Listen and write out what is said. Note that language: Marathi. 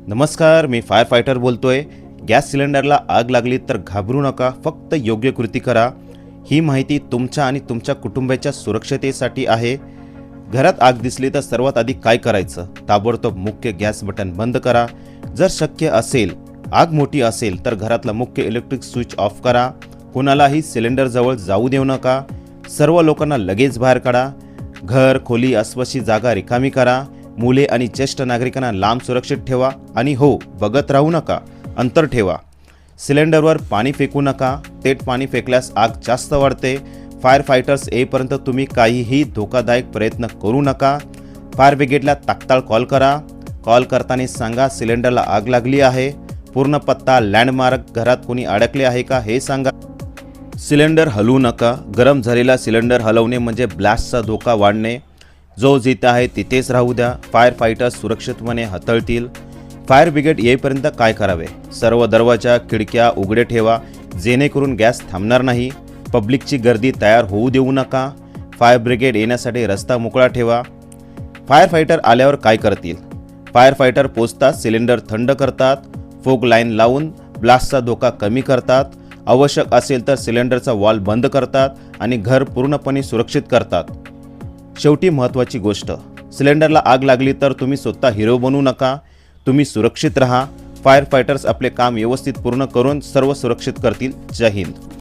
नमस्कार, मी फायर फायटर बोलतोय। गॅस सिलेंडरला आग लागली तर घाबरू नका, फक्त योग्य कृती करा। ही माहिती तुमच्या आणि तुमच्या कुटुंबाच्या सुरक्षतेसाठी आहे। घरात आग दिसली तर सर्वात आधी काय करायचं? ताबडतोब मुख्य गॅस बटन बंद करा। जर शक्य असेल, आग मोठी असेल तर घरातला मुख्य इलेक्ट्रिक स्विच ऑफ करा। कोणालाही सिलेंडर जवळ जाऊ देऊ नका। सर्व लोकांना लगेच बाहेर काढा। घर, खोली, आसपासची जागा रिकामी करा। मुले आणि ज्येष्ठ नागरिकांना लांब सुरक्षित ठेवा आणि हो, बघत राहू नका, अंतर ठेवा। सिलेंडरवर पाणी फेकू नका, थेट पाणी फेकल्यास आग जास्त वाढते। फायर फायटर्स येईपर्यंत तुम्ही काहीही धोकादायक प्रयत्न करू नका। फायर ब्रिगेडला तात्काळ कॉल करा। कॉल करताना सांगा सिलेंडरला आग लागली आहे। पूर्ण पत्ता, लँडमार्क, घरात कोणी अडकले आहे का हे सांगा। सिलेंडर हलवू नका। गरम झालेला सिलेंडर हलवणे म्हणजे ब्लास्टचा धोका वाढणे। जो जिथे आहे तिथेच राहू द्या। फायर फायटर्स सुरक्षितपणे हाताळतील। फायर ब्रिगेड येईपर्यंत काय करावे? सर्व दरवाजा, खिडक्या उघडे ठेवा, जेणेकरून गॅस थांबणार नाही। पब्लिकची गर्दी तयार होऊ देऊ नका। फायर ब्रिगेड येण्यासाठी रस्ता मोकळा ठेवा। फायर फायटर आल्यावर काय करतील? फायर फायटर पोचताच सिलेंडर थंड करतात, फोग लाईन लावून ब्लास्टचा धोका कमी करतात। आवश्यक असेल तर सिलेंडरचा वॉल्व बंद करतात आणि घर पूर्णपणे सुरक्षित करतात। शेवटी महत्त्वाची गोष्ट, सिलेंडरला आग लागली तर तुम्ही स्वतः हिरो बनू नका। तुम्ही सुरक्षित राहा। फायर फायटर्स आपले काम व्यवस्थित पूर्ण करून सर्व सुरक्षित करतील। जय हिंद।